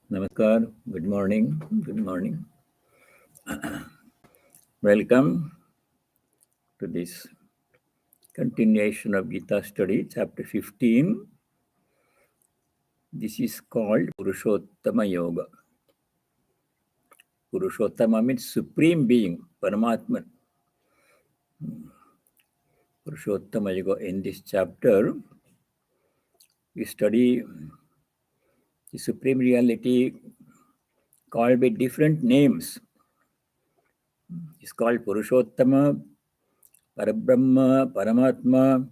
Namaskar. Good morning. Good morning. Welcome to this continuation of Gita study, chapter 15. This is called Purushottama Yoga. Purushottama means supreme being, Paramatman. Purushottama Yoga. In this chapter, we study the supreme reality called by different names. It's called Purushottama, Parabrahma, Paramatma,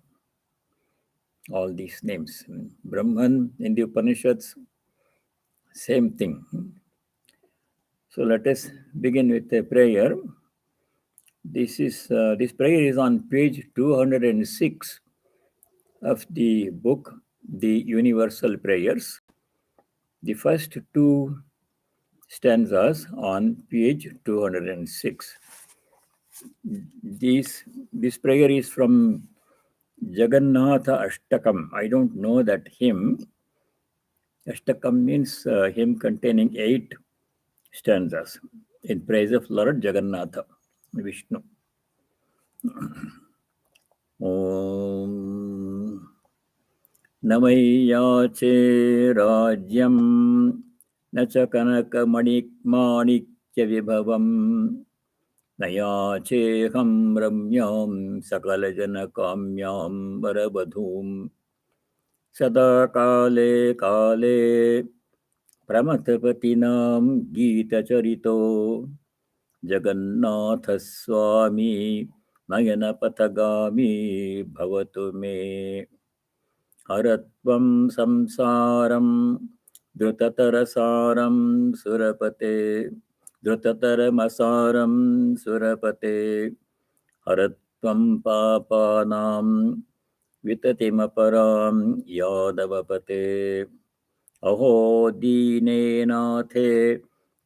all these names. Brahman in the Upanishads, same thing. So let us begin with a prayer. This prayer is on page 206 of the book, The Universal Prayers. The first two stanzas on page 206. This prayer is from Jagannatha Ashtakam. I don't know that hymn. Ashtakam means hymn containing 8 stanzas in praise of Lord Jagannatha, Vishnu. Om Namayyache Rajyam Nacha Kanaka Manikya Vibhavam Nayacheham Ramyam Sakalajana Kamyam Varabadhum Sada Kale Kale Pramathapatinam Gita Charito Jagannatha Swami Nayana Pathagami Bhavatu Me Haratvam Samsaram Dhrutatarasaram Surapate Dhrutatarasaram Surapate Haratvam Papanam Vitatimaparam Yadavapate Aho Dine Nathe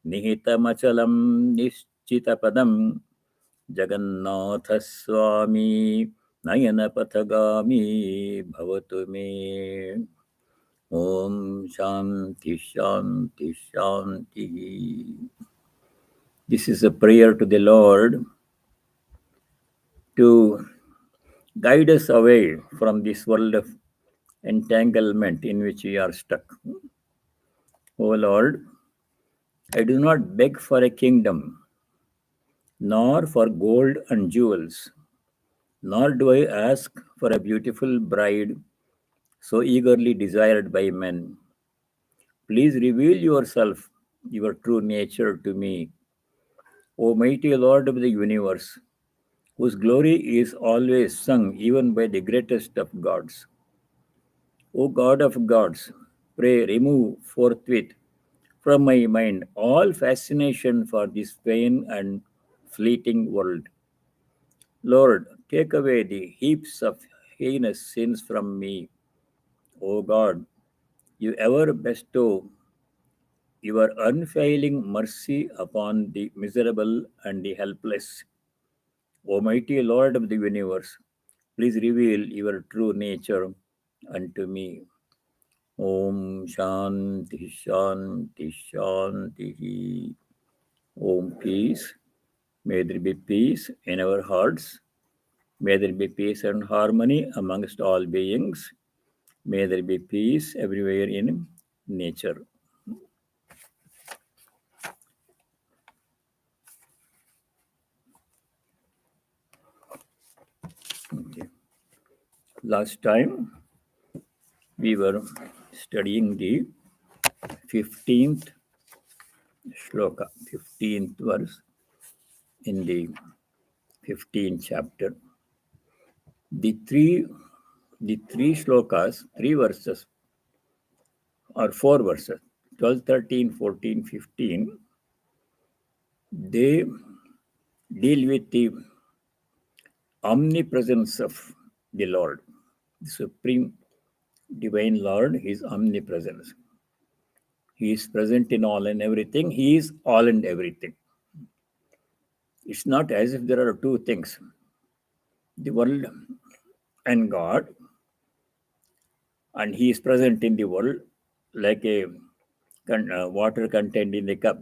Nihitamachalam Nischitapadam Jagannatha Swami Nayana Pathagami Bhavatu Me. Om Shanti Shanti Shanti. This is a prayer to the Lord to guide us away from this world of entanglement in which we are stuck. O Lord, I do not beg for a kingdom, nor for gold and jewels, nor do I ask for a beautiful bride so eagerly desired by men. Please reveal yourself, your true nature to me, O mighty Lord of the universe, whose glory is always sung even by the greatest of gods. O God of gods, pray remove forthwith from my mind all fascination for this vain and fleeting world. Lord, take away the heaps of heinous sins from me. O God, you ever bestow your unfailing mercy upon the miserable and the helpless. O mighty Lord of the universe, please reveal your true nature unto me. Om Shanti Shanti Shanti. Om peace. May there be peace in our hearts. May there be peace and harmony amongst all beings. May there be peace everywhere in nature. Okay. Last time we were studying the 15th shloka, 15th verse in the 15th chapter. The three shlokas, 3 verses or 4 verses, 12, 13, 14, 15, they deal with the omnipresence of the Lord, the Supreme Divine Lord, His omnipresence. He is present in all and everything. He is all and everything. It's not as if there are two things, the world and God, and He is present in the world like a water contained in the cup.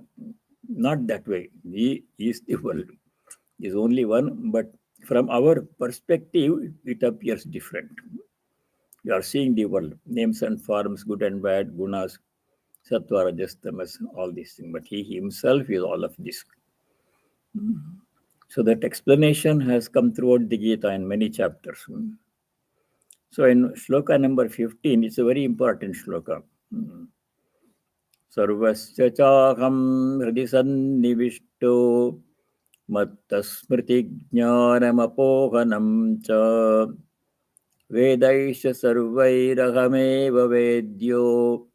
Not that way. He is the world. Is only one, but from our perspective, it appears different. You are seeing the world, names and forms, good and bad, gunas, sattva, rajas, tamas, all these things. But he himself is all of this. So that explanation has come throughout the Gita in many chapters. So in shloka number 15, it's a very important shloka. Sarvasya chaham hridi sannivishto mattasmriti jnanamapohanam cha vedaisha sarvairahameva vedyo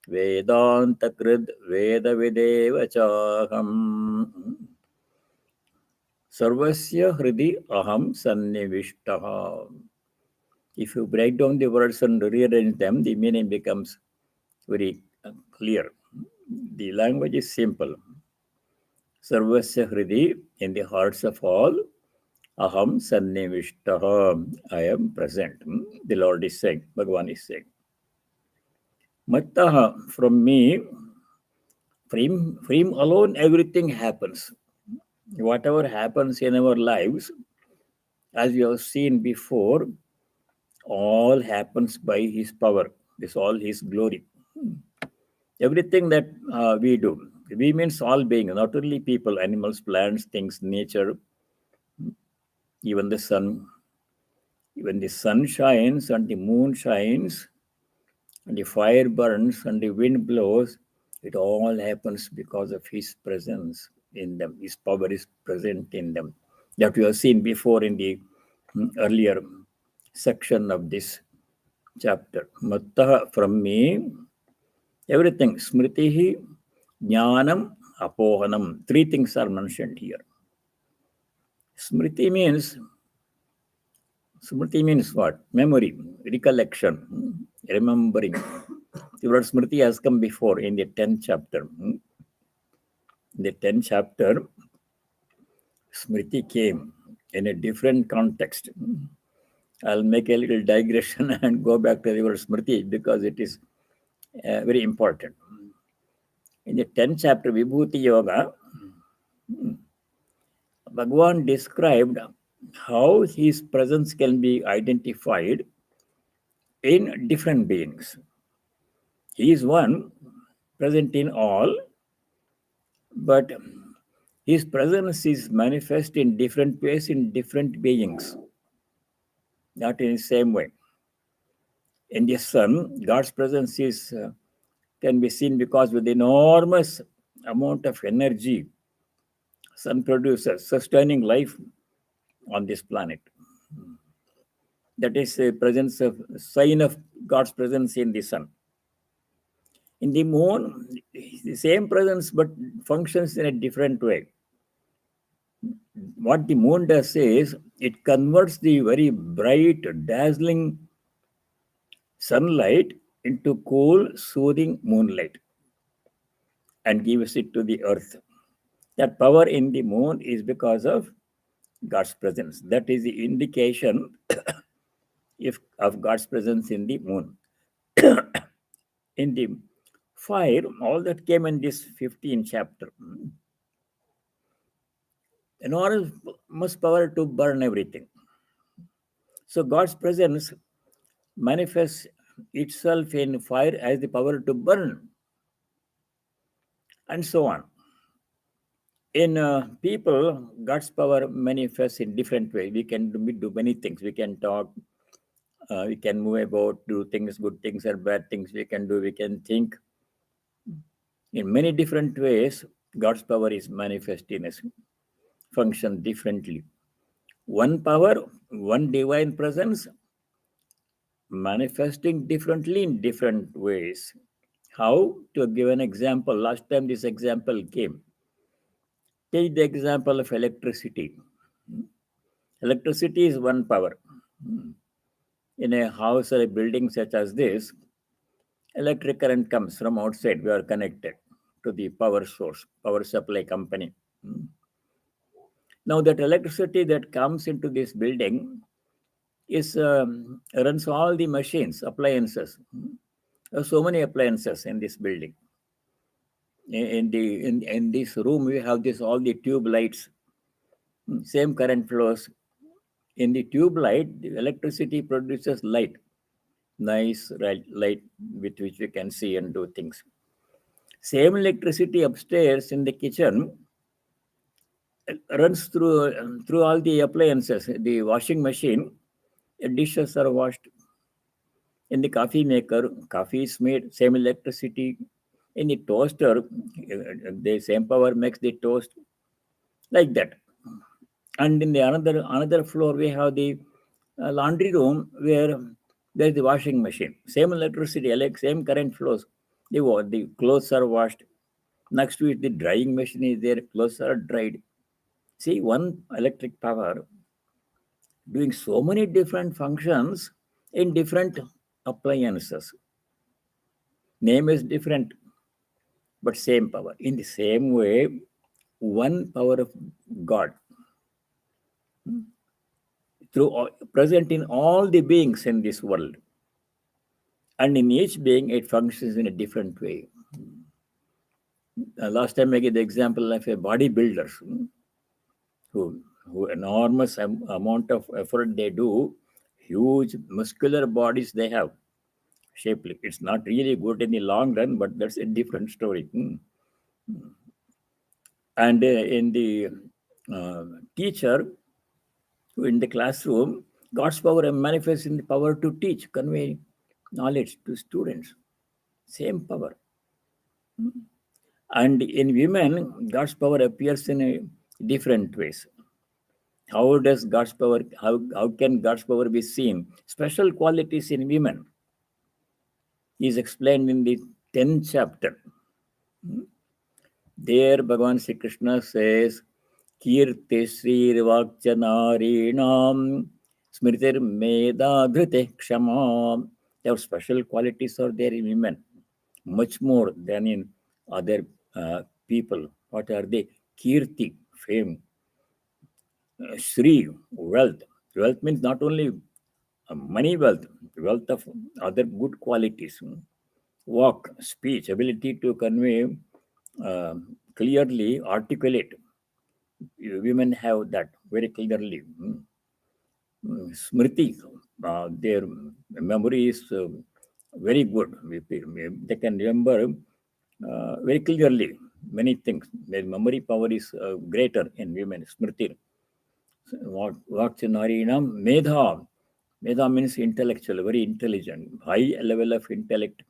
vedanta krid veda videva chaham sarvasya hridi aham sannivishtaha. If you break down the words and rearrange them, the meaning becomes very clear. The language is simple. Sarvasya hridi, in the hearts of all, aham sannivishtaha, I am present. The Lord is saying, Bhagavan is saying. Mattaha, from me, for him alone, everything happens. Whatever happens in our lives, as we have seen before, all happens by his power. This all his glory. Everything that we do, we means all beings, not only people, animals, plants, things, nature, even the sun. When the sun shines and the moon shines and the fire burns and the wind blows, it all happens because of his presence in them. His power is present in them. That we have seen before in the earlier section of this chapter. Matta, from me, everything. Smritihi, jnanam, apohanam. Three things are mentioned here. Smriti means what? Memory, recollection, remembering. The word smriti has come before in the 10th chapter. In the 10th chapter, smriti came in a different context. I'll make a little digression and go back to the word smriti because it is very important. In the 10th chapter, Vibhuti Yoga, Bhagavan described how his presence can be identified in different beings. He is one, present in all, but his presence is manifest in different ways in different beings, not in the same way. In the sun, God's presence is can be seen because with the enormous amount of energy sun produces, sustaining life on this planet. That is a presence of sign of God's presence in the sun. In the moon, the same presence but functions in a different way. What the moon does is it converts the very bright, dazzling sunlight into cool, soothing moonlight and gives it to the earth. That power in the moon is because of God's presence. That is the indication of God's presence in the moon. In the fire, all that came in this 15th chapter. Enormous power to burn everything. So God's presence manifests itself in fire as the power to burn, and so on. In people, God's power manifests in different ways. We can do many things. We can talk, we can move about, do things, good things or bad things we can do. We can think. In many different ways, God's power is manifest in us, function differently. One power, one divine presence, manifesting differently in different ways. How? To give an example, last time this example came. Take the example of electricity. Electricity is one power. In a house or a building such as this, electric current comes from outside. We are connected to the power source, power supply company. Now that electricity that comes into this building is runs all the machines, appliances. There are so many appliances in this building. In this room we have this all the tube lights, same current flows. In the tube light, the electricity produces light, nice light with which we can see and do things. Same electricity upstairs in the kitchen runs through all the appliances. The washing machine, dishes are washed. In the coffee maker, coffee is made, same electricity. In the toaster, the same power makes the toast, like that. And in the another floor, we have the laundry room where there's the washing machine. Same electricity, like same current flows. The clothes are washed. Next to it, the drying machine is there. Clothes are dried. See, one electric power doing so many different functions in different appliances. Name is different, but same power. In the same way, one power of God present in all the beings in this world, and in each being it functions in a different way. Last time I gave the example of a bodybuilder who enormous amount of effort they do, huge muscular bodies they have, shapely. It's not really good in the long run, but that's a different story. And in the teacher, in the classroom, God's power manifests in the power to teach, convey knowledge to students. Same power. And in women, God's power appears in different ways. How does God's power, how can God's power be seen? Special qualities in women is explained in the 10th chapter. There, Bhagavan Sri Krishna says, Kirti Sri Vakchanarinam Smritir Meda Dhrite Kshama. Their special qualities are there in women, much more than in other people. What are they? Kirti, fame. Sri, wealth. Wealth means not only money wealth, wealth of other good qualities. Walk, speech, ability to convey clearly, articulate. Women have that very clearly. Smriti, their memory is very good. They can remember very clearly many things. Their memory power is greater in women. Smriti. What's in Harinam? Medha. Medha means intellectual, very intelligent, high level of intellect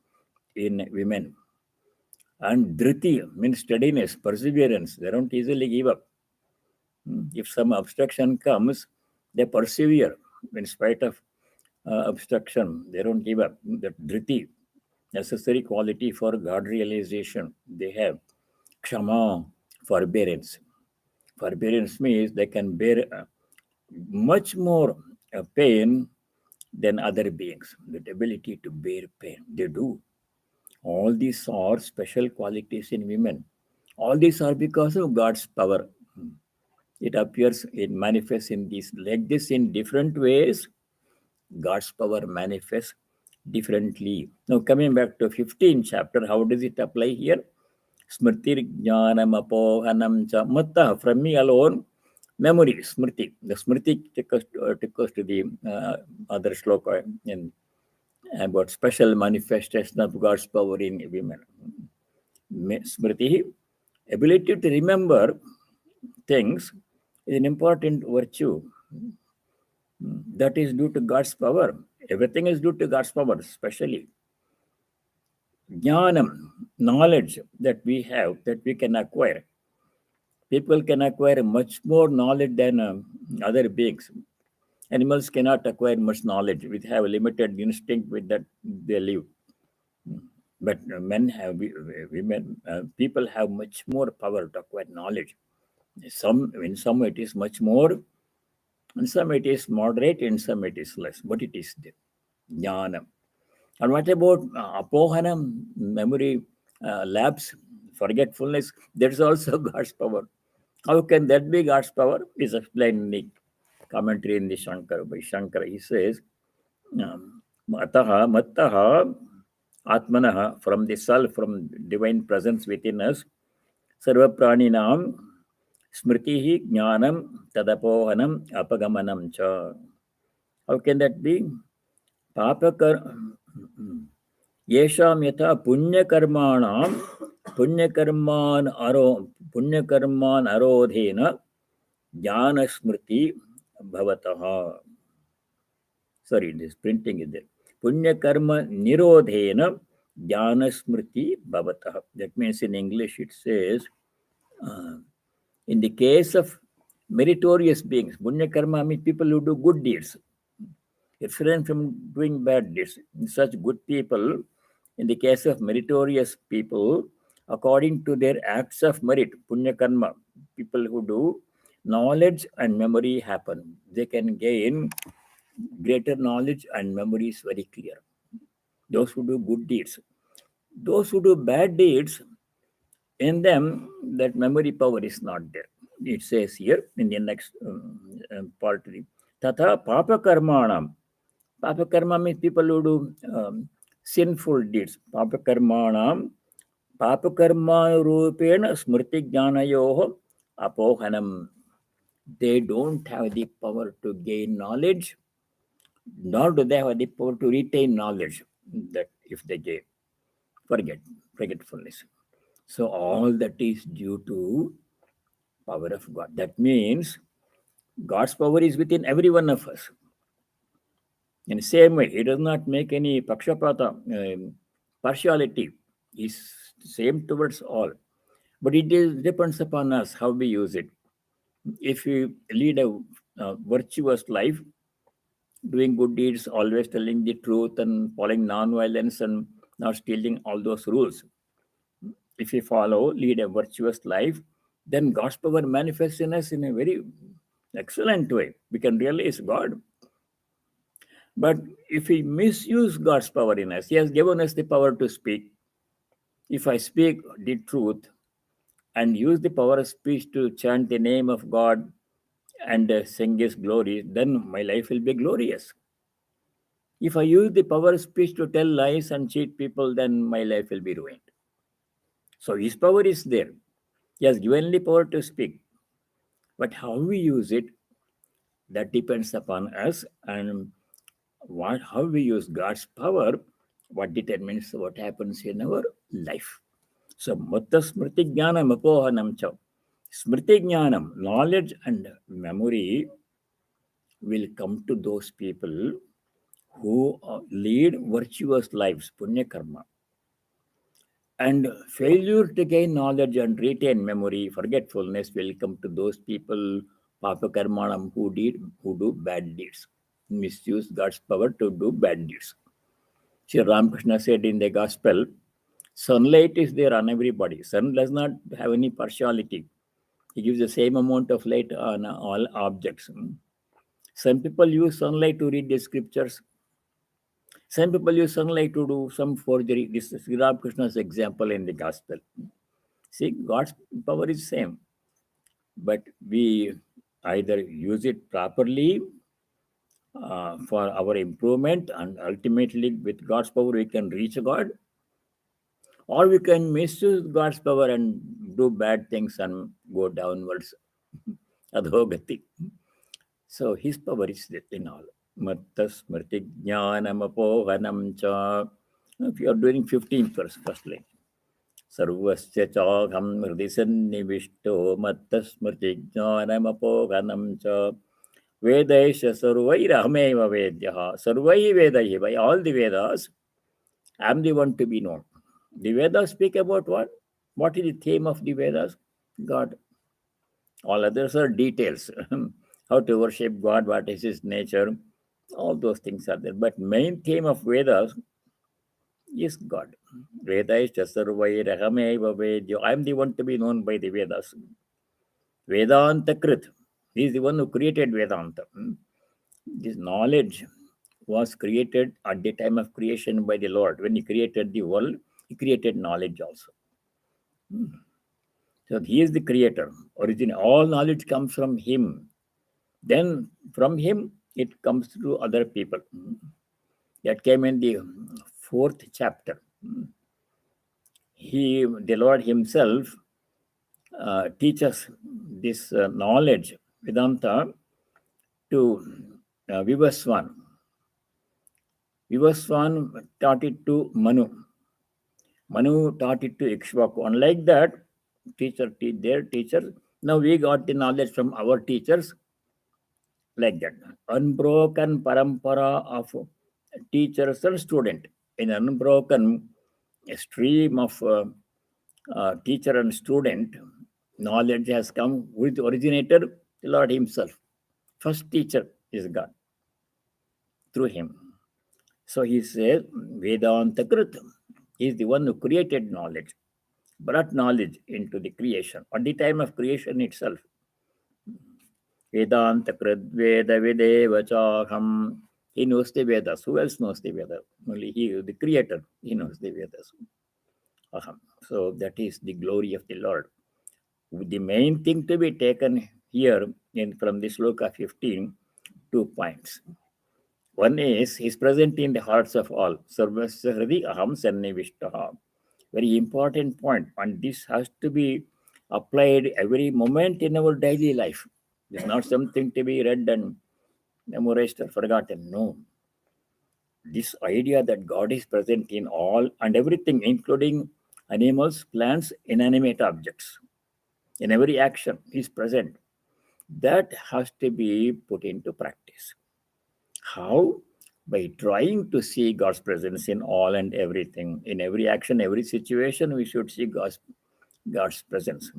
in women. And dhriti means steadiness, perseverance. They don't easily give up. If some obstruction comes, they persevere in spite of obstruction. They don't give up. That dhriti, necessary quality for God realization, they have. Kshama, forbearance. Forbearance means they can bear much more pain than other beings. That ability to bear pain, they do. All these are special qualities in women. All these are because of God's power. It appears, it manifests in this, like this in different ways. God's power manifests differently. Now, coming back to 15th chapter, how does it apply here? Smrtir jnanam apohanam cha matta. From me alone, memory, smriti. The smriti took us to the other shloka in about special manifestation of God's power in women. Smriti, ability to remember things is an important virtue that is due to God's power. Everything is due to God's power, especially jnanam, knowledge that we have, that we can acquire. People can acquire much more knowledge than other beings. Animals cannot acquire much knowledge. We have a limited instinct with that they live. But men have, women, people have much more power to acquire knowledge. In some it is much more, in some it is moderate, in some it is less, but it is there. Jnanam. And what about apohanam, memory lapse, forgetfulness? That's also God's power. How can that be God's power? Is explained in the commentary in the Shankara by Shankara. He says, Mataha, Mattaha, Atmanaha, from the self, from divine presence within us, sarva praninam smritihi jnanam tadapohanam apagamanam cha. How can that be? Papakar yesham yata punyakarmanam punyakarman arodhena jnana smriti bhavataha. Sorry, this printing is there. Punya karma nirodhena jnana smriti bhavataha. That means in English it says, in the case of meritorious beings, punya karma means people who do good deeds. Different from doing bad deeds. Such good people, in the case of meritorious people, according to their acts of merit, punya karma, people who do, knowledge and memory happen. They can gain greater knowledge and memory is very clear. Those who do good deeds. Those who do bad deeds, in them, that memory power is not there. It says here in the next part, Tata Papa Karmanam. Papa Karma means people who do sinful deeds. Papa Karmanam. Papa Karma Rupena Smriti Jnanayoho Apohanam. They don't have the power to gain knowledge, nor do they have the power to retain knowledge that if they gain. Forgetfulness. So all that is due to power of God. That means God's power is within every one of us. In the same way, He does not make any pakshapata, partiality. He's same towards all. But it depends upon us how we use it. If we lead a virtuous life, doing good deeds, always telling the truth and following non-violence and not stealing all those rules, if we lead a virtuous life, then God's power manifests in us in a very excellent way. We can realize God. But if we misuse God's power in us, He has given us the power to speak. If I speak the truth and use the power of speech to chant the name of God and sing His glory, then my life will be glorious. If I use the power of speech to tell lies and cheat people, then my life will be ruined. So His power is there. He has given the power to speak. But how we use it, that depends upon us, and how we use God's power, what determines what happens in our life. So, Mutta Smriti Jnanam Apohanam Cha. Smriti Jnanam, knowledge and memory, will come to those people who lead virtuous lives, Punya Karma. And failure to gain knowledge and retain memory, forgetfulness, will come to those people, Papa Karmanam, who do bad deeds, misuse God's power to do bad deeds. Sri Ramakrishna said in the Gospel, sunlight is there on everybody. Sun does not have any partiality. He gives the same amount of light on all objects. Some people use sunlight to read the scriptures. Some people use sunlight to do some forgery. This is Sri Ramakrishna's example in the Gospel. See, God's power is same, but we either use it properly for our improvement, and ultimately with God's power we can reach God, or we can misuse God's power and do bad things and go downwards. Adhogati. So His power is in all. Matta smriti jnanam apohanam cha. If you are doing 15th verse, first line. Sarvasya chaham hridhi sannivishto matta smriti jnanam apohanam cha. Vedaisha sarvairahameva vedyaha. Sarvai vedaihi. By all the Vedas, I am the one to be known. The Vedas speak about what? What is the theme of the Vedas? God. All others are details. How to worship God, what is His nature, all those things are there. But main theme of Vedas is God. Veda is Chasarvai Rahameva Vedyo. I am the one to be known by the Vedas. Vedanta Krit. He is the one who created Vedanta. This knowledge was created at the time of creation by the Lord. When He created the world, He created knowledge also. So He is the creator. All knowledge comes from Him. Then from Him, it comes to other people. That came in the 4th chapter. The Lord himself teaches this knowledge, Vedanta, to Vivaswan. Vivaswan taught it to Manu. Manu taught it to Ikshvaku. Unlike that, teacher teach their teachers. Now we got the knowledge from our teachers, like that. Unbroken parampara of teachers and student. In unbroken stream of teacher and student, knowledge has come with originator, the Lord himself. First teacher is God through him. So he says, Vedanta Krit. He is the one who created knowledge, brought knowledge into the creation. At the time of creation itself, Vedanta Krit Veda Videva Chaham. He knows the Vedas. Who else knows the Vedas? Only he, the creator, he knows the Vedas. Aham. So that is the glory of the Lord. The main thing to be taken here from this sloka 15, 2 points. One is, he is present in the hearts of all. Sarvasya hridi aham sannivishtaha. Very important point. And this has to be applied every moment in our daily life. It's not something to be read and memorized or forgotten. No. This idea that God is present in all and everything, including animals, plants, inanimate objects. In every action, He is present. That has to be put into practice. How? By trying to see God's presence in all and everything. In every action, every situation, we should see God's presence.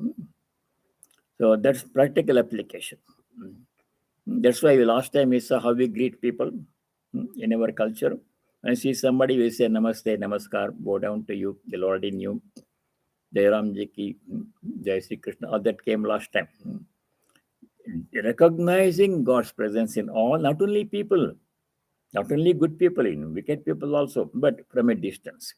So that's practical application. That's why last time we saw how we greet people in our culture. When I see somebody, we say Namaste, Namaskar, bow down to you, the Lord in you. Jai Ram Ji ki, Jai Sri Krishna. All that came last time. Recognizing God's presence in all, not only people, not only good people, in wicked people also, but from a distance.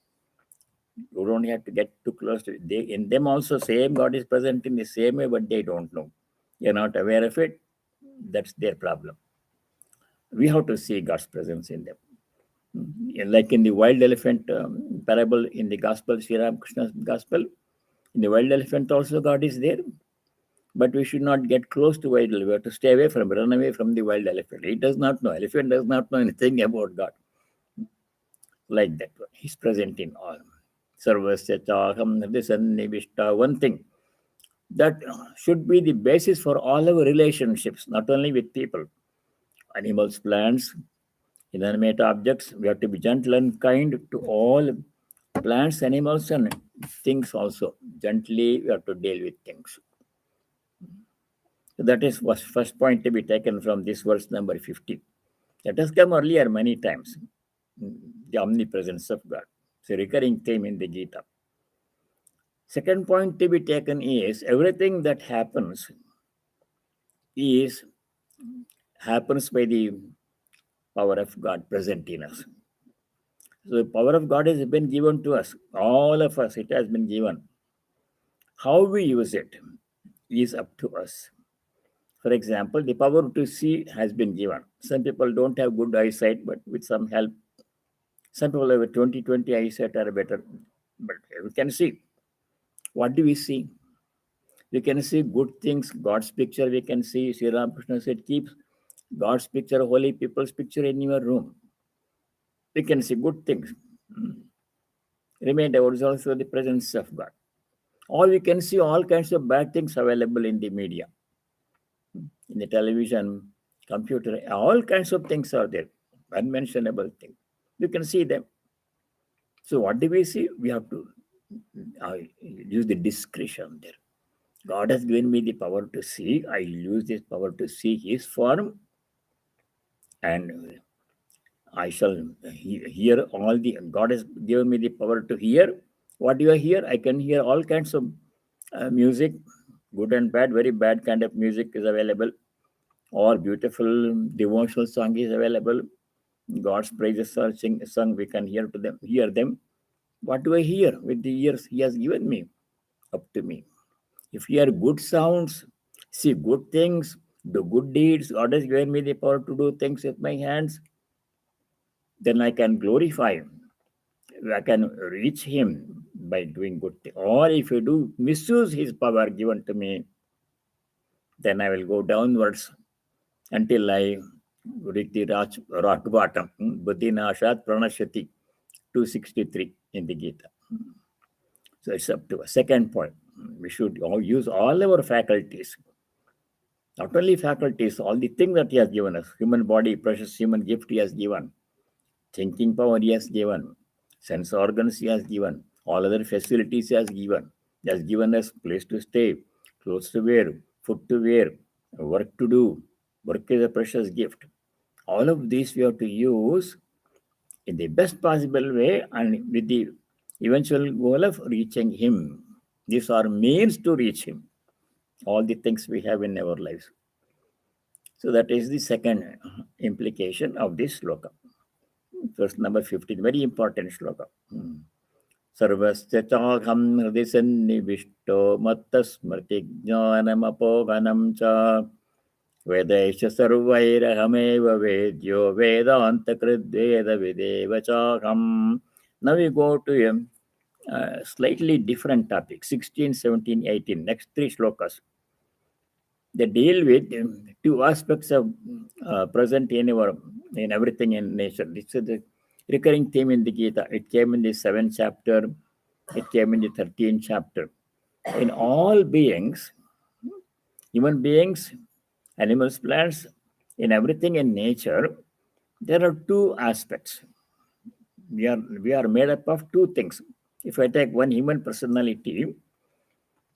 You don't have to get too close to it. In them also, same God is present in the same way, but they don't know. You're not aware of it. That's their problem. We have to see God's presence in them. Like in the wild elephant parable in the gospel, Sri Ramakrishna's gospel, in the wild elephant also God is there. But we should not get close to wild elephant. We have to stay away from, run away from the wild elephant. He does not know. Elephant does not know anything about God. Like that one. He's present in all. Sarvasya chaham nivishta. One thing that should be the basis for all our relationships, not only with people, animals, plants, inanimate objects. We have to be gentle and kind to all plants, animals, and things also. Gently, we have to deal with things. So that is first point to be taken from this verse number 50. That has come earlier many times. The omnipresence of God. It's a recurring theme in the Gita. Second point to be taken is everything that happens happens by the power of God present in us. So the power of God has been given to us. All of us, it has been given. How we use it is up to us. For example, the power to see has been given. Some people don't have good eyesight, but with some help, some people have a 20/20 eyesight are better. But we can see. What do we see? We can see good things, God's picture. We can see, Sri Ramakrishna said, keep God's picture, holy people's picture in your room. We can see good things. Remember, is also the presence of God. Or we can see all kinds of bad things available in the media, in the television, computer, all kinds of things are there, unmentionable things. You can see them. So what do we see? We have to use the discretion there. God has given me the power to see. I use this power to see His form, and I shall hear all the. God has given me the power to hear. What do I hear? I can hear all kinds of music, good and bad. Very bad kind of music is available, or beautiful devotional song is available. God's praises are sung. We can hear them. What do I hear with the ears He has given me? Up to me. If hear good sounds, see good things, do good deeds, God has given me the power to do things with my hands, then I can glorify Him. I can reach him by doing good things. Or if you do misuse his power given to me, then I will go downwards until I reach the rock bottom. Buddhinashat pranashati, 263 in the Gita. So it's up to us. Second point, we should use all our faculties. Not only faculties, all the things that he has given us. Human body, precious human gift he has given. Thinking power he has given. Sense organs he has given. All other facilities he has given. He has given us place to stay, clothes to wear, food to wear, work to do. Work is a precious gift. All of these we have to use in the best possible way and with the eventual goal of reaching him. These are means to reach him. All the things we have in our lives. So that is the second implication of this sloka. Verse number 15, very important sloka. Sarvasya chāgham hridi sannivishto matta smriti jnanamapoganam cha Vedesha sarvairahameva vedyo vedanta kridveda videva chāgham. Now we go to a slightly different topic, 16, 17, 18, next three slokas. They deal with two aspects of present in everything in nature. This is the recurring theme in the Gita. It came in the 7th chapter. It came in the 13th chapter. In all beings, human beings, animals, plants, in everything in nature, there are two aspects. We are made up of two things. If I take one human personality,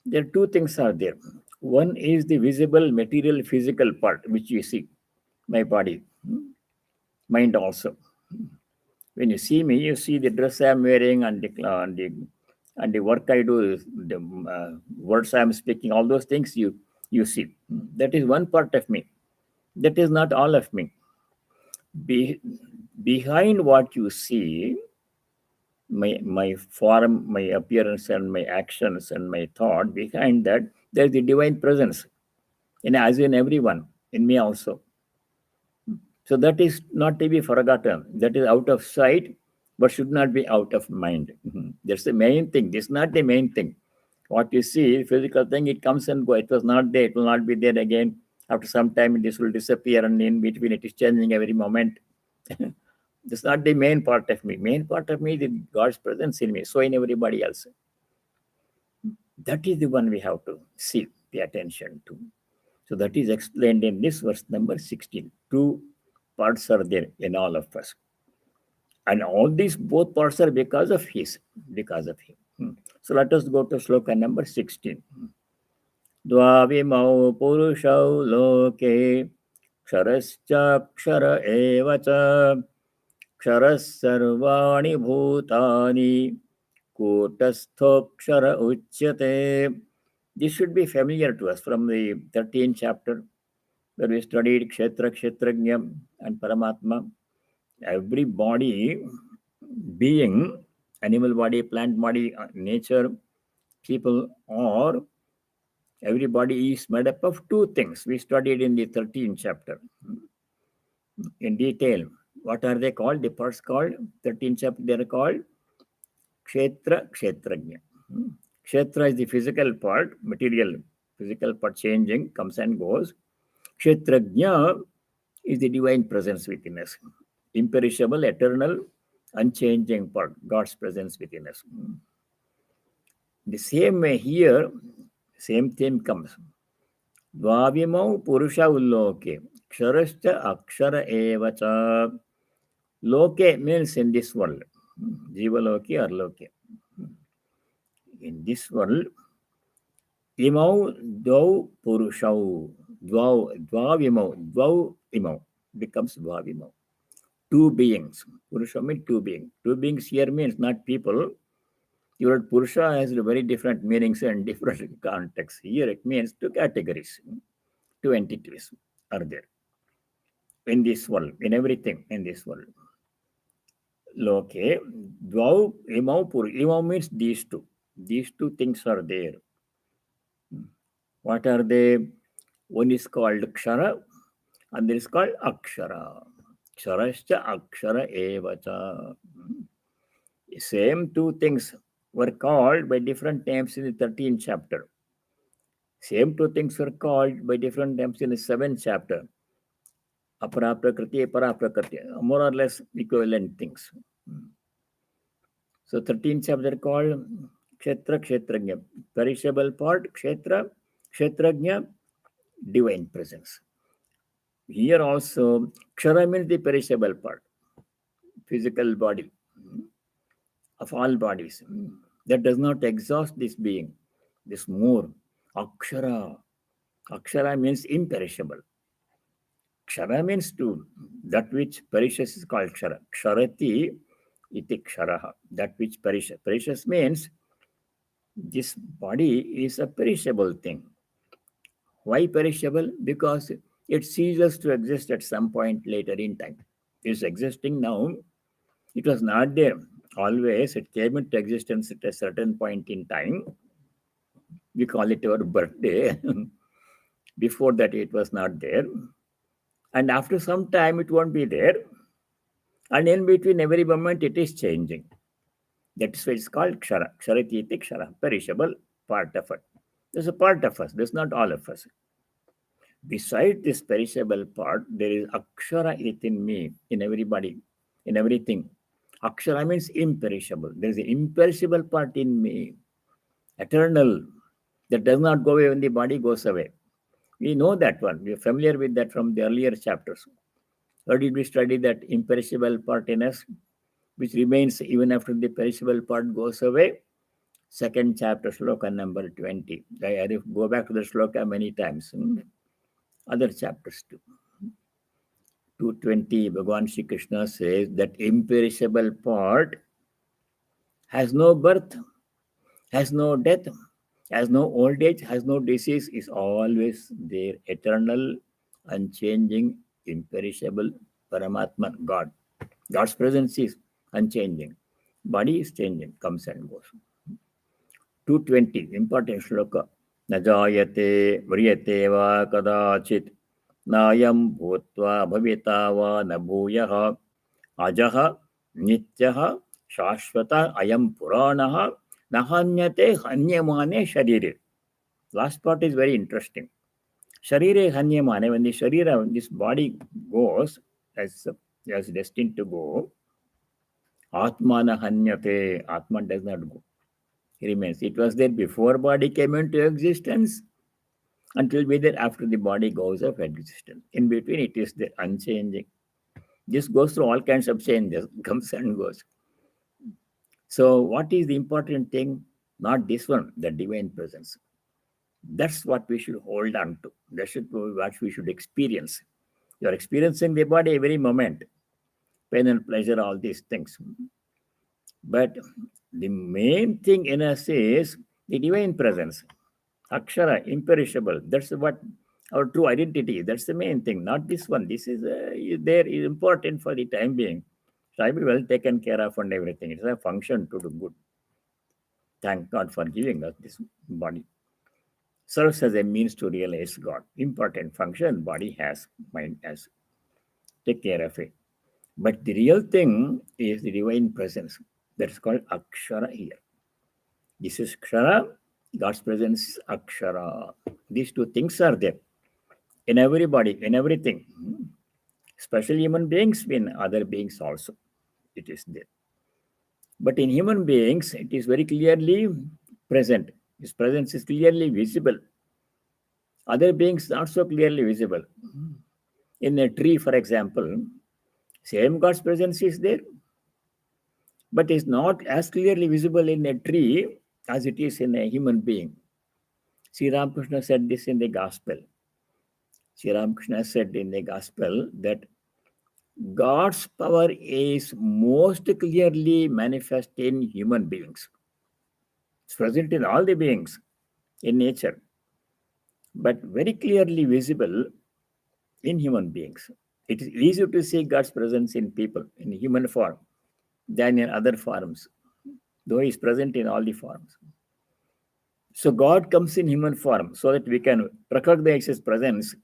there are two things are there. One is the visible, material, physical part, which you see, my body, mind also. When you see me, you see the dress I am wearing and the work I do, the words I am speaking, all those things you see. That is one part of me. That is not all of me. Behind what you see, my form, my appearance, and my actions and my thought, behind that, there is the divine presence, as in everyone, in me also. So that is not to be forgotten. That is out of sight, but should not be out of mind. That's the main thing. This is not the main thing. What you see, physical thing, it comes and goes. It was not there. It will not be there again. After some time, this will disappear, and in between, it is changing every moment. That's not the main part of me. Main part of me is God's presence in me, so in everybody else. That is the one we have to see, pay attention to. So that is explained in this verse number 16. Two parts are there in all of us. And all these both parts are because of him. So let us go to sloka number 16. dvāvimau puruṣau loke kṣaraścākṣara eva ca kṣaraḥ sarvāṇi bhūtāni kūṭastho.akṣara ucyate. This should be familiar to us from the 13th chapter where we studied kshetra, kshetrajna, and paramatma. Every body, being, animal body, plant body, nature, people, or everybody is made up of two things. We studied in the 13th chapter in detail. What are they called? The parts called, 13th chapter, they are called kshetra, kshetrajna. Kshetra is the physical part, material, physical part changing, comes and goes. Kshetrajna is the divine presence within us. Imperishable, eternal, unchanging part, God's presence within us. The same way here, same theme comes. dvāvimau puruṣau loke kṣaraścākṣara eva ca. Loke means in this world. Jiva loke or loke. In this world, imau dvau puruṣau. Dvāvimau becomes dvāvimau. Two beings. Purusha means two beings. Two beings here means not people. The word Purusha has very different meanings and different contexts. Here it means two categories, two entities are there in this world, in everything in this world. Loke, dvau, imau, imau means these two. These two things are there. What are they? One is called kṣara, and this is called akṣara. kṣaraścākṣara eva ca. Same two things were called by different names in the 13th chapter. Same two things were called by different names in the 7th chapter. Apara prakriti, para prakriti, more or less equivalent things. So 13th chapter called kshetra, kshetrajna. Perishable part, kshetra, kshetrajna, divine presence. Here also, kṣara means the perishable part, physical body of all bodies. That does not exhaust this being, this more. Akṣara. Akṣara means imperishable. Kṣara means to that which perishes is called kṣara. Kṣarati iti kṣaraḥ. That which perishes. Perishes means this body is a perishable thing. Why perishable? Because it ceases to exist at some point later in time. It's existing now. It was not there always. It came into existence at a certain point in time. We call it our birthday. Before that, it was not there. And after some time, it won't be there. And in between every moment, it is changing. That's why it's called kṣara. Kṣarati iti kṣara, perishable part of it. There's a part of us. There's not all of us. Beside this perishable part, there is akṣara within me, in everybody, in everything. Akṣara means imperishable. There is an imperishable part in me, eternal, that does not go away when the body goes away. We know that one. We are familiar with that from the earlier chapters. Or did we study that imperishable part in us, which remains even after the perishable part goes away? Second chapter, sloka number 20. I go back to the sloka many times. Other chapters too. 220, Bhagavan Shri Krishna says that imperishable part has no birth, has no death, has no old age, has no disease, is always there, eternal, unchanging, imperishable, Paramatma, God. God's presence is unchanging. Body is changing, comes and goes. 220, important shloka. Najayate vriyate va kadachit nayam bhutva bhavita va na bhuyaha ajaha nityaha shashvata ayam puranaha nahanyate hanyamane sharire. Last part is very interesting. Sharire hanyamane, when the sharira, this body goes as destined to go, atmana hanyate, atma does not go. It remains. It was there before body came into existence and will be there after the body goes off existence. In between, it is there, unchanging. This goes through all kinds of changes, comes and goes. So, what is the important thing? Not this one, the divine presence. That's what we should hold on to. That's what we should experience. You are experiencing the body every moment, pain and pleasure, all these things. But the main thing in us is the divine presence. Akṣara, imperishable. That's what our true identity is. That's the main thing, not this one. This is there is important for the time being. So I be well taken care of and everything. It's a function to do good. Thank God for giving us this body. Serves as a means to realize God. Important function body has, mind has. Take care of it. But the real thing is the divine presence. That's called akṣara here. This is kṣara. God's presence is akṣara. These two things are there in everybody, in everything. Especially human beings, in other beings also. It is there. But in human beings, it is very clearly present. His presence is clearly visible. Other beings not so clearly visible. In a tree, for example, same God's presence is there, but is not as clearly visible in a tree as it is in a human being. Sri Ramakrishna said this in the Gospel. Sri Ramakrishna said in the Gospel that God's power is most clearly manifest in human beings. It's present in all the beings in nature, but very clearly visible in human beings. It is easier to see God's presence in people, in human form, than in other forms, though He is present in all the forms. So God comes in human form so that we can recognize His presence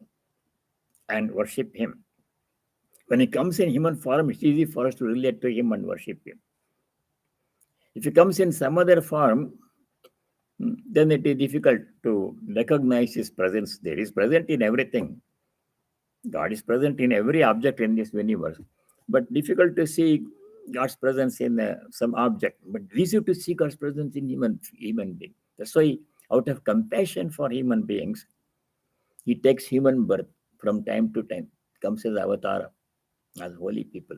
and worship Him. When He comes in human form, it's easy for us to relate to Him and worship Him. If he comes in some other form, then it is difficult to recognize his presence there. He is present in everything. God is present in every object in this universe. But difficult to see God's presence in some object. But easy to see God's presence in human being. That's why, out of compassion for human beings, he takes human birth from time to time, comes as avatar, as holy people.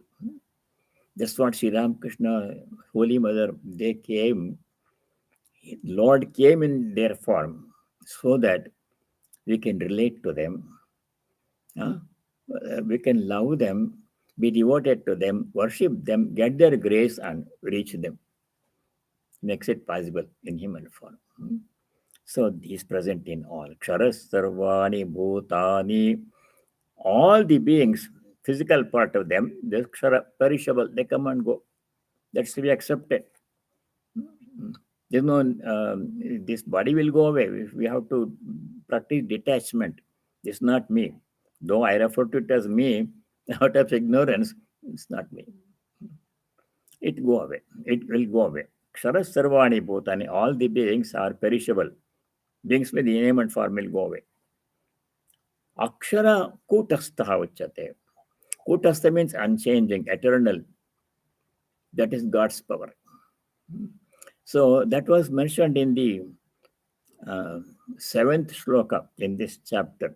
That's what Sri Ramakrishna, Holy Mother, they came. Lord came in their form so that we can relate to them. We can love them, be devoted to them, worship them, get their grace and reach them. Makes it possible in human form. So he is present in all. Sarvāṇi, bhūtāni, all the beings, physical part of them, the perishable, they come and go. That's to be accepted. There's no, this body will go away. We have to practice detachment. It's not me. Though I refer to it as me, out of ignorance, it's not me. It go away. It will go away. Sarvāṇi bhūtāni, all the beings are perishable. Beings with the name and form will go away. Akṣara kūṭastho.akṣara. Kūṭastha means unchanging, eternal. That is God's power. So that was mentioned in the 7th shloka in this chapter.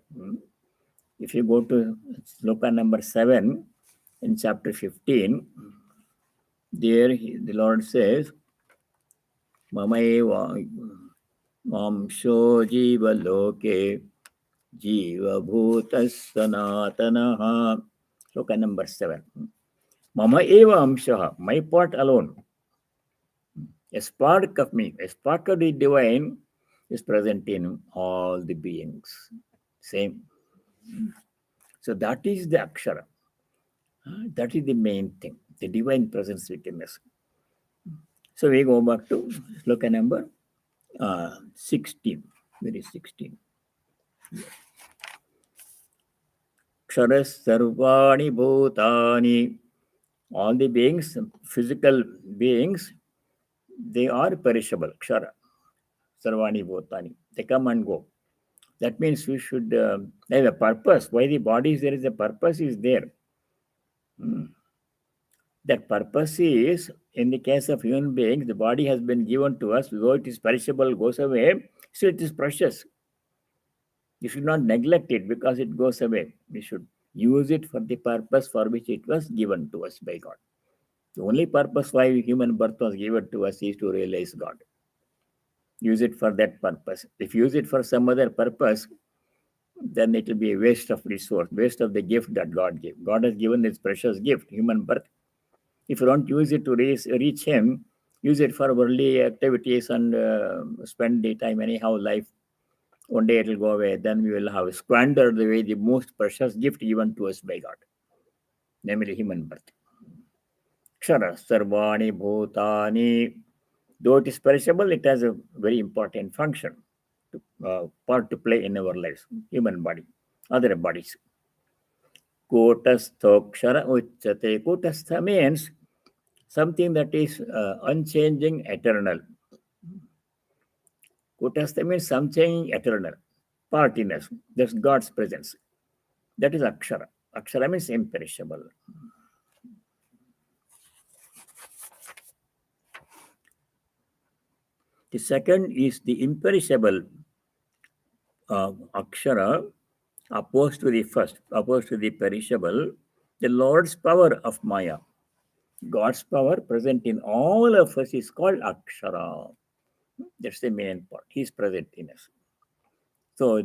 If you go to shloka number 7 in chapter 15, there the Lord says, Mamaeva mamsho jiva loke jiva bhūtas sanatanaha. Shloka number 7. Mama eva amshaha, my part alone. A spark of me, a spark of the divine is present in all the beings. Same. So that is the akṣara. That is the main thing, the divine presence within us. So we go back to shloka number 16. Where is 16? Sarvāṇi bhūtāni. All the beings, physical beings, they are perishable. Kṣara. Sarvāṇi bhūtāni. They come and go. That means we should have a purpose. Why the body is there is a purpose is there. That purpose is, in the case of human beings, the body has been given to us, though it is perishable, goes away, still it is precious. You should not neglect it because it goes away. We should use it for the purpose for which it was given to us by God. The only purpose why human birth was given to us is to realize God. Use it for that purpose. If you use it for some other purpose, then it will be a waste of resource, waste of the gift that God gave. God has given this precious gift, human birth. If you don't use it to reach Him, use it for worldly activities and spend the time anyhow life. One day it will go away. Then we will have squandered away the most precious gift given to us by God, namely human birth. Kṣara, sarvāṇi bhūtāni. Though it is perishable, it has a very important function, part to play in our lives, human body, other bodies. Kūṭastho.akṣara ucyate. Kūṭastha means something that is unchanging, eternal. Kūṭastha means something eternal, partiness. That's God's presence. That is akṣara. Akṣara means imperishable. The second is the imperishable akṣara, opposed to the first, opposed to the perishable, the Lord's power of Maya. God's power present in all of us is called akṣara. That's the main part. He is present in us. So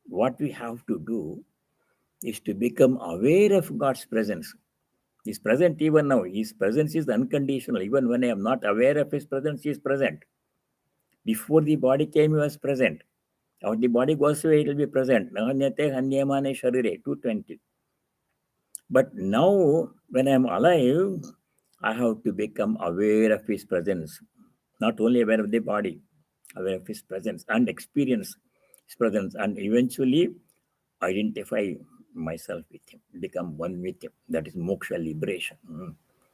what we have to do is to become aware of God's presence. He is present even now. His presence is unconditional. Even when I am not aware of His presence, He is present. Before the body came, He was present. Now the body goes away, it will be present. 220. But now, when I am alive, I have to become aware of His presence. Not only aware of the body, aware of His presence and experience His presence, and eventually identify myself with Him, become one with Him. That is moksha, liberation.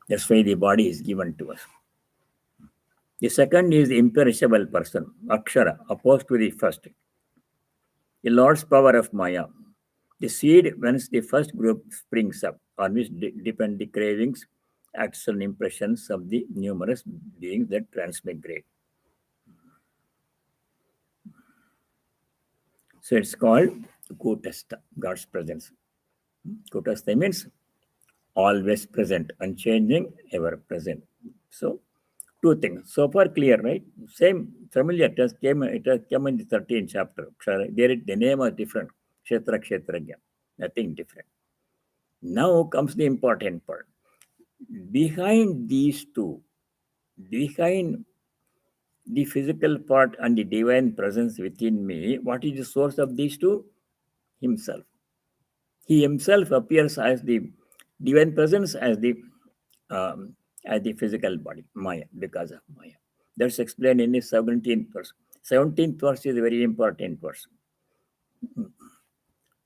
That's why the body is given to us. The second is the imperishable person, akṣara, opposed to the first. The Lord's power of Maya. The seed whence the first group springs up, on which depend the cravings, acts, and impressions of the numerous beings that transmigrate. So it's called kūṭastho, God's presence. Kūṭastho means always present, unchanging, ever present. So, two things. So far clear, right? Same, familiar. It has come in the 13th chapter. There, the name is different. Kshatrakshetrajna. Nothing different. Now comes the important part. Behind these two, behind the physical part and the divine presence within me, what is the source of these two? Himself. He himself appears as the divine presence, as the physical body, Maya, because of Maya. That's explained in the 17th verse. 17th verse is a very important verse.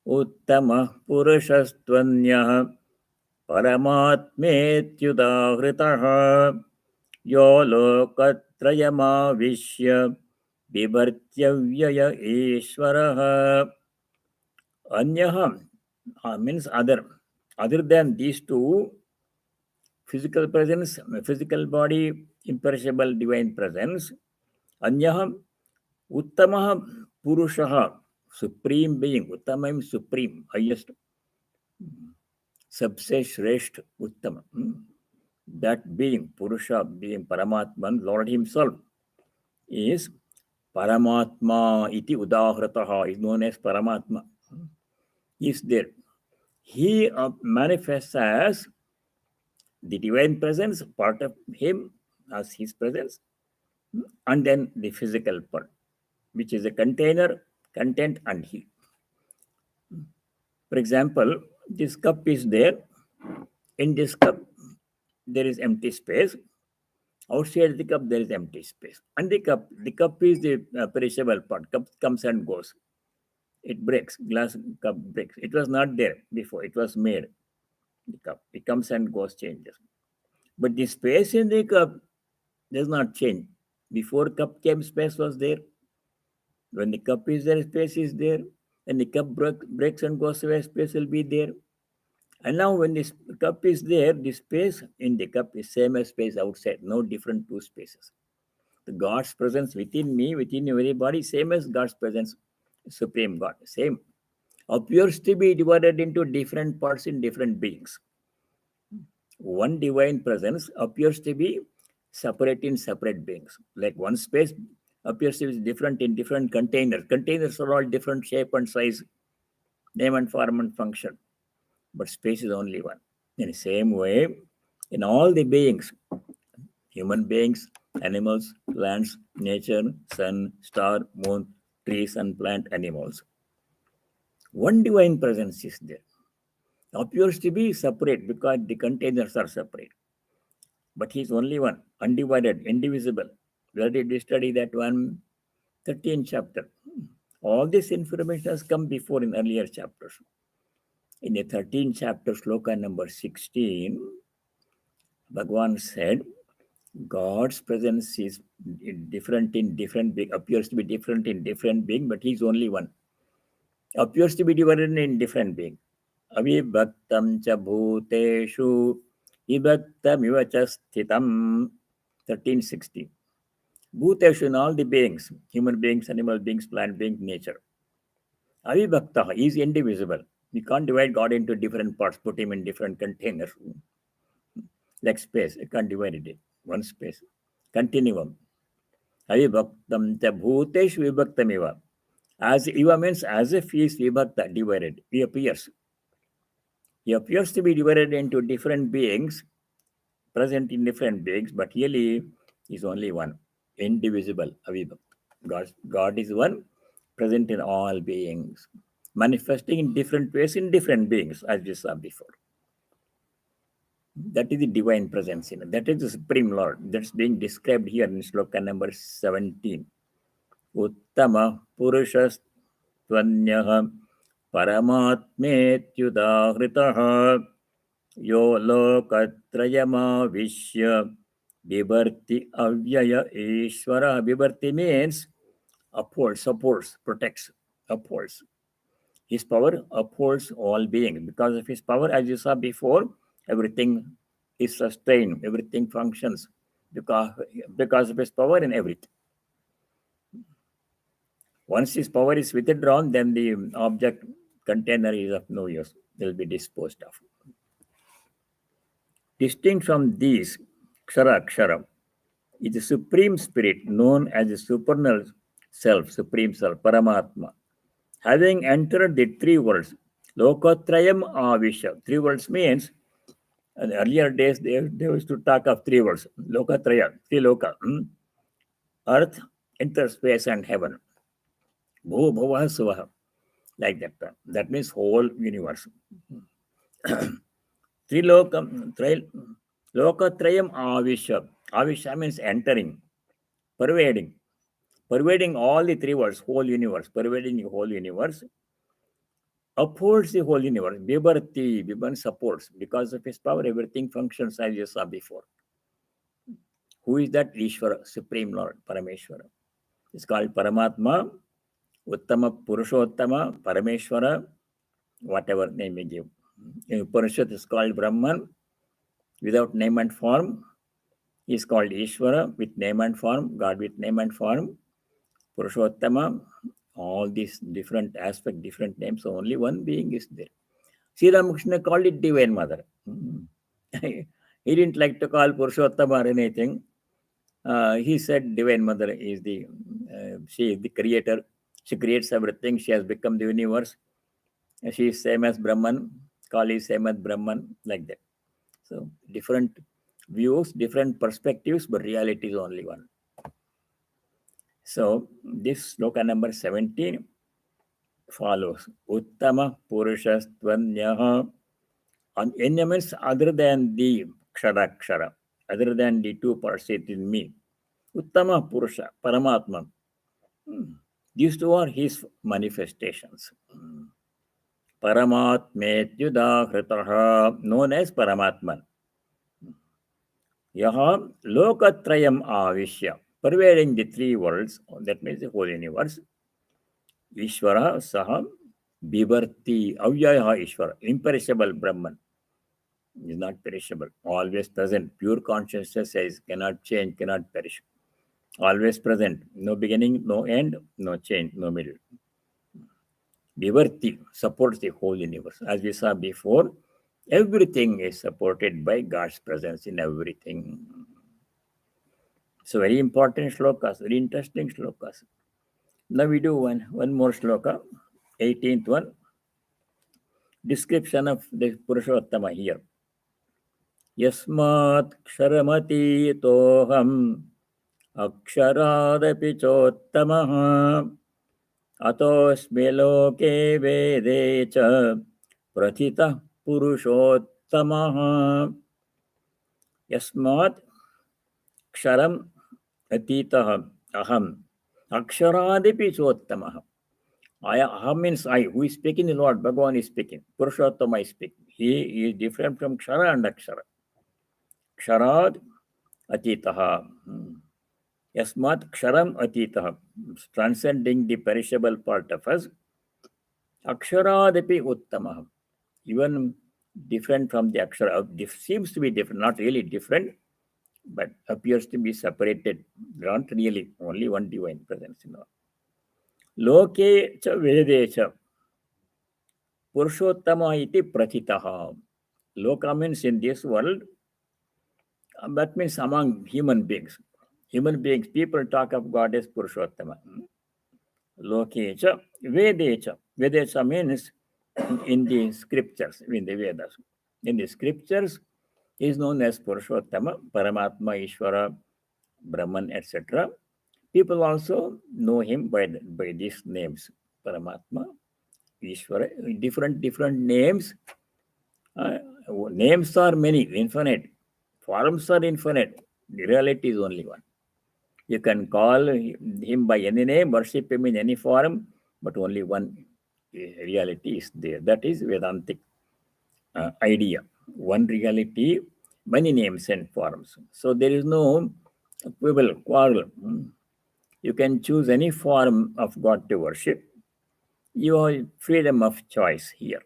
Uttama puruṣastvanyah paramatmetyudahritah yo lokatrayamavishya bibartyavyaya ishvarah. Anyah means other. Other than these two, physical presence, physical body, imperishable divine presence. Anyah, Uttamaha Purushaha, supreme being. Uttama means supreme, highest. Sabse Shresht Uttama. That being, Purusha, being Paramatman, Lord Himself, is Paramatma iti udahrataha, is known as Paramatma. He is there. He manifests as the divine presence, part of him as his presence, and then the physical part, which is a container, content, and he. For example, this cup is there. In this cup, there is empty space. Outside the cup, there is empty space. And the cup is the perishable part. Cup comes and goes. It breaks. Glass cup breaks. It was not there before. It was made. The cup. It comes and goes, changes. But the space in the cup does not change. Before cup came, space was there. When the cup is there, space is there. When the cup breaks and goes away, space will be there. And now when this cup is there, the space in the cup is same as space outside. No different two spaces. The God's presence within me, within everybody, same as God's presence, Supreme God, same. Appears to be divided into different parts in different beings. One divine presence appears to be separate in separate beings. Like one space appears to be different in different containers. Containers are all different shape and size, name and form and function. But space is only one. In the same way, in all the beings, human beings, animals, plants, nature, sun, star, moon, trees, and plant animals, one divine presence is there. Appears to be separate because the containers are separate. But he is only one, undivided, indivisible. Where did we study that one? 13th chapter. All this information has come before in earlier chapters. In the 13th chapter, sloka number 16, Bhagavan said, God's presence is different in different being, appears to be different in different being, but he is only one. Appears to be divided in different being. Avibhaktam cha bhūteshu vibhaktamiva cha sthitam. 1360. Bhūteshu in all the beings, human beings, animal beings, plant beings, nature. Avibhakta is indivisible. We can't divide God into different parts, put him in different containers. Like space, you can't divide it in one space. Continuum. Avibhaktam cha bhūteshu vibhaktamiva. As Iva means as if he is vibhakta, divided. He appears. He appears to be divided into different beings, present in different beings, but really is only one, indivisible, avibhakta. God is one, present in all beings, manifesting in different ways in different beings, as we saw before. That is the divine presence. That is the Supreme Lord. That's being described here in sloka number 17. Uttama puruṣastvanyah paramatmetyudahritah yo lokatrayamavishya Bibharti avyaya Ishvara. Bibharti means upholds, supports, protects, upholds. His power upholds all beings. Because of his power, as you saw before, everything is sustained, everything functions because of his power in everything. Once his power is withdrawn, then the object container is of no use, will be disposed of. Distinct from these, kṣaraḥ is the supreme spirit known as the supernal self, supreme self, Paramatma. Having entered the three worlds, lokotrayam avisha. Three worlds means, in earlier days they used to talk of three worlds, lokotraya, three loka, earth, interspace, and heaven. Bhu, bhuvah, suvah, like that. That means whole universe. Lokatrayam avisha. Avisha means entering, pervading all the three worlds, whole universe, pervading the whole universe, upholds the whole universe. Biban supports. Because of his power, everything functions as you saw before. Who is that? Ishvara, Supreme Lord, Parameshwara. It's called Paramatma, Uttama, Purushottama, Parameshwara, whatever name we give. In Upanishad is called Brahman, without name and form. He is called Ishvara, with name and form, God with name and form. Purushottama, all these different aspects, different names, so only one being is there. Sri Ramakrishna called it Divine Mother. He didn't like to call Purushottama or anything. He said Divine Mother is she is the creator. She creates everything. She has become the universe. She is same as Brahman. Kali is same as Brahman, like that. So different views, different perspectives, but reality is only one. So this sloka number 17 follows. Uttama puruṣastvanya. Anya means other than the kṣaraḥ, other than the two parts in me. Uttama purusha, Paramatma. These two are his manifestations. Paramatmetyudahritaha, known as Paramatman. Yaha lokatrayam avishya, pervading the three worlds, that means the whole universe. Ishvara saha bibharti avyaya Ishvara, imperishable Brahman. Is not perishable, always present. Pure consciousness says cannot change, cannot perish. Always present, no beginning, no end, no change, no middle. Bibharti supports the whole universe. As we saw before, everything is supported by God's presence in everything. So very important shlokas, very interesting shlokas. Now we do one more shloka, 18th one. Description of the Purushottama here. Yasmat ksharamati akṣarādapi chottamah atosmi loke vede ca prathitah puruṣottamah. Yasmat ksharam atitah aham akṣarādapi chottamah. Aham means I. Who is speaking? The Lord Bhagavan is speaking. Purushottama is speaking. He is different from kṣara and akṣara. Kṣarād atitaha. Yasmat ksharam atitaha. Transcending the perishable part of us. Akṣarādapi uttamaha. Even different from the akṣara. Seems to be different. Not really different, but appears to be separated. Not really. Only one divine presence. Loke cha vede cha. Purushottama iti prathitaha. Loka means in this world. That means among human beings. Human beings, people talk of God as Purushottama. Loke cha vede cha. Vede cha means in the scriptures, in the Vedas. In the scriptures, he is known as Purushottama, Paramatma, Ishvara, Brahman, etc. People also know him by these names, Paramatma, Ishvara, different names. Names are many, infinite. Forms are infinite. The reality is only one. You can call him by any name, worship him in any form, but only one reality is there. That is Vedantic idea. One reality many names and forms. So there is no quarrel. You can choose any form of God to worship. You have freedom of choice here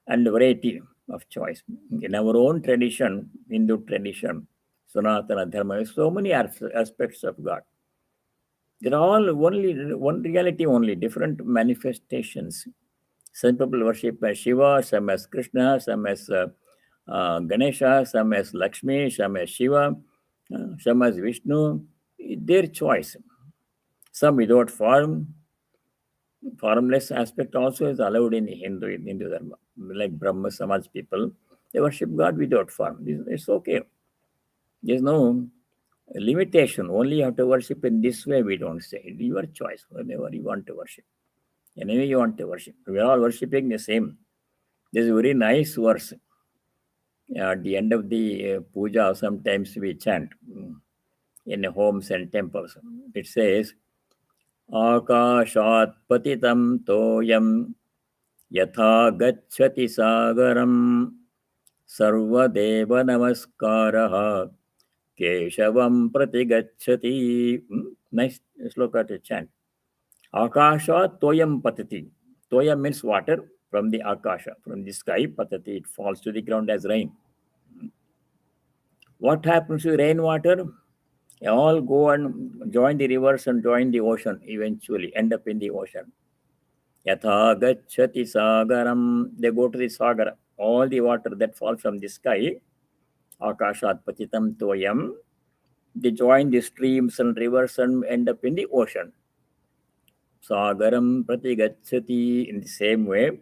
and variety of choice. In our own tradition, Hindu tradition, Sanatana Dharma, so many aspects of God. They're all only one reality only, different manifestations. Some people worship as Shiva, some as Krishna, some as Ganesha, some as Lakshmi, some as Shiva, some as Vishnu. Their choice. Some without form, formless aspect also is allowed in Hindu Dharma. Like Brahma Samaj people, they worship God without form. It's okay. There's no limitation. Only you have to worship in this way, we don't say. It's your choice, whenever you want to worship. Anyway, you want to worship. We are all worshipping the same. There's a very nice verse. At the end of the puja, sometimes we chant in homes and temples. It says, Akashat patitam toyam yatha gacchati sagaram sarvadeva namaskaraha keshavam pratigacchati. Nice sloka to chant. Akasha toyam patati. Toyam means water from the akasha, from the sky. Patati, it falls to the ground as rain. What happens to rainwater? They all go and join the rivers and join the ocean, eventually end up in the ocean. Yatha gacchati sagaram. They go to the sagara. All the water that falls from the sky, akashat patitam toyam, they join the streams and rivers and end up in the ocean. Sagaram pratigacchati. In the same way,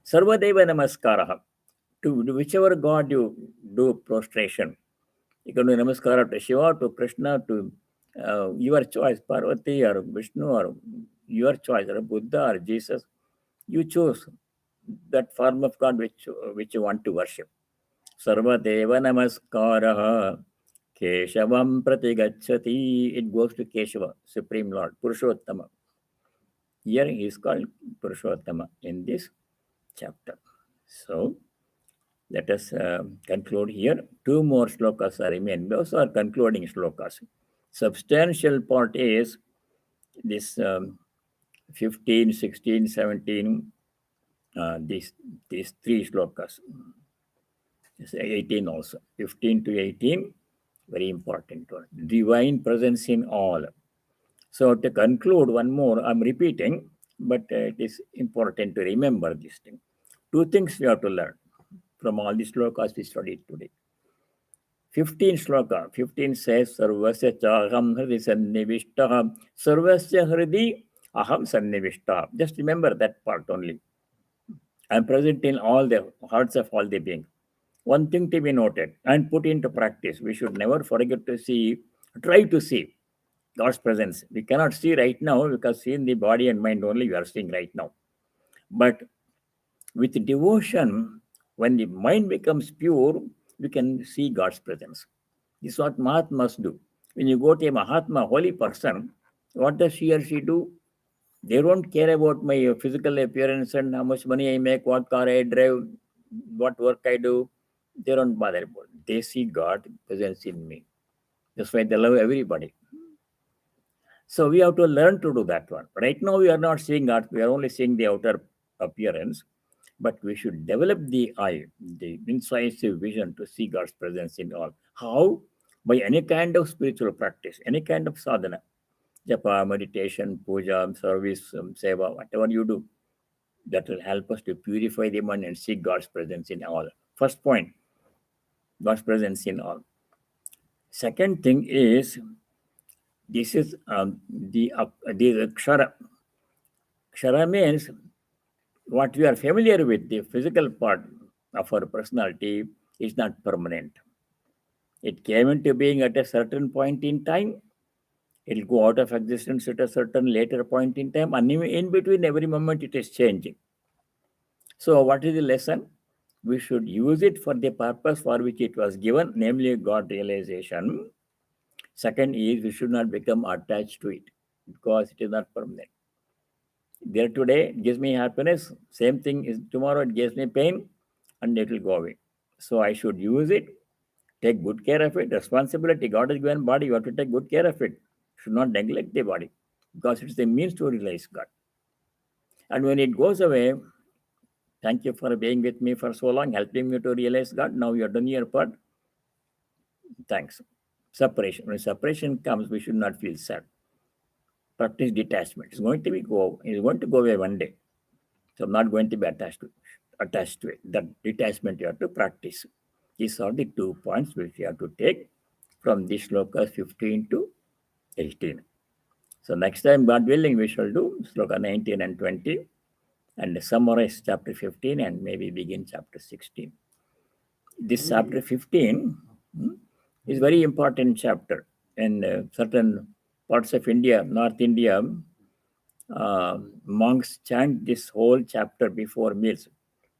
sarvadeva namaskaraha. To whichever god you do prostration, you can do namaskara to Shiva, to Krishna, to your choice, Parvati or Vishnu, or your choice, or Buddha or Jesus. You choose that form of God which you want to worship. Sarvadeva namaskaraha Keshavam pratigacchati. It goes to Keshava, Supreme Lord, Purushottama. Here he is called Purushottama in this chapter. So let us conclude here. Two more slokas are remain. Those are concluding slokas. Substantial part is this 15, 16, 17, these three slokas. 18 also. 15 to 18, very important one. Divine presence in all. So to conclude one more, I'm repeating, but it is important to remember this thing. Two things we have to learn from all the slokas we studied today. 15 sloka. 15 says, Sarvasya chaham hridi sannivishtaha. Sarvasya hridi aham sannivishtaha. Just remember that part only. I am present in all the hearts of all the beings. One thing to be noted and put into practice. We should never forget to try to see God's presence. We cannot see right now because seeing the body and mind only we are seeing right now. But with devotion, when the mind becomes pure, we can see God's presence. This is what Mahatmas do. When you go to a Mahatma, holy person, what does he or she do? They don't care about my physical appearance and how much money I make, what car I drive, what work I do. They don't bother about it. They see God presence in me. That's why they love everybody. So we have to learn to do that one. Right now we are not seeing God, we are only seeing the outer appearance, but we should develop the eye, the incisive vision to see God's presence in all. How? By any kind of spiritual practice, any kind of sadhana, japa, meditation, puja, service, seva, whatever you do, that will help us to purify the mind and see God's presence in all. First point, God's presence in all. Second thing is, this is the kṣara. Kṣara means what we are familiar with, the physical part of our personality is not permanent. It came into being at a certain point in time. It will go out of existence at a certain later point in time. And in between, every moment it is changing. So what is the lesson? We should use it for the purpose for which it was given, namely God realization. Second is we should not become attached to it because it is not permanent. There today gives me happiness, same thing is tomorrow it gives me pain and it will go away. So I should use it, take good care of it. Responsibility. God has given body, you have to take good care of it. Should not neglect the body because it's the means to realize God. And when it goes away, thank you for being with me for so long, helping me to realize God. Now you're done your part. Thanks. Separation. When separation comes, we should not feel sad. Practice detachment. It's going to go away one day. So I'm not going to be attached to it. That detachment you have to practice. These are the 2 points which you have to take from this sloka 15 to 18. So next time, God willing, we shall do sloka 19 and 20 and summarize chapter 15 and maybe begin chapter 16. This chapter 15 is very important chapter. In certain parts of India, North India, monks chant this whole chapter before meals.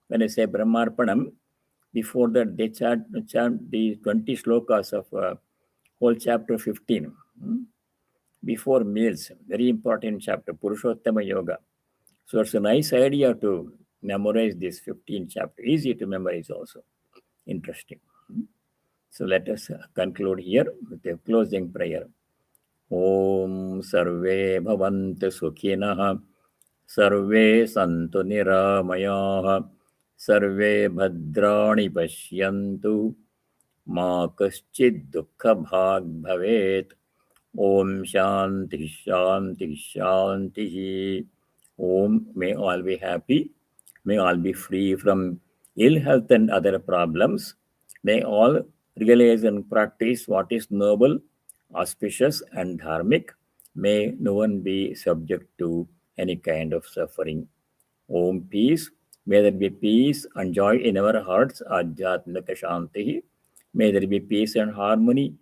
When I say Brahmarpanam, before that they chant the 20 slokas of whole chapter 15 before meals. Very important chapter, Purushottama Yoga. So it's a nice idea to memorize this 15 chapter. Easy to memorize also. Interesting. So let us conclude here with a closing prayer. Om Sarve Bhavantu Sukhinah Sarve Santu Niramayah Sarve Bhadrani Pashyantu Ma Kaschid Dukkha Bhag Bhavet Om Shanti Shanti Shanti. Om, may all be happy. May all be free from ill health and other problems. May all realize and practice what is noble, auspicious, and dharmic. May no one be subject to any kind of suffering. Om peace. May there be peace and joy in our hearts. Adhyatmika Shanti. May there be peace and harmony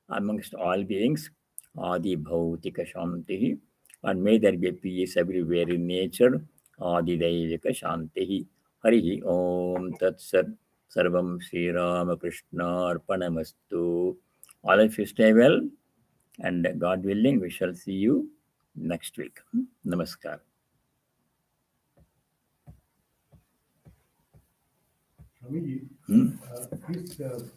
amongst all beings. Adi Bhautika Shanti. And may there be peace everywhere in nature. Adi Daivika Shanti. Hari Om Tat Sat. Sarvam Sri Rama Krishna Arpanamastu. All of you stay well. And God willing, we shall see you next week. Namaskar. Swamiji, this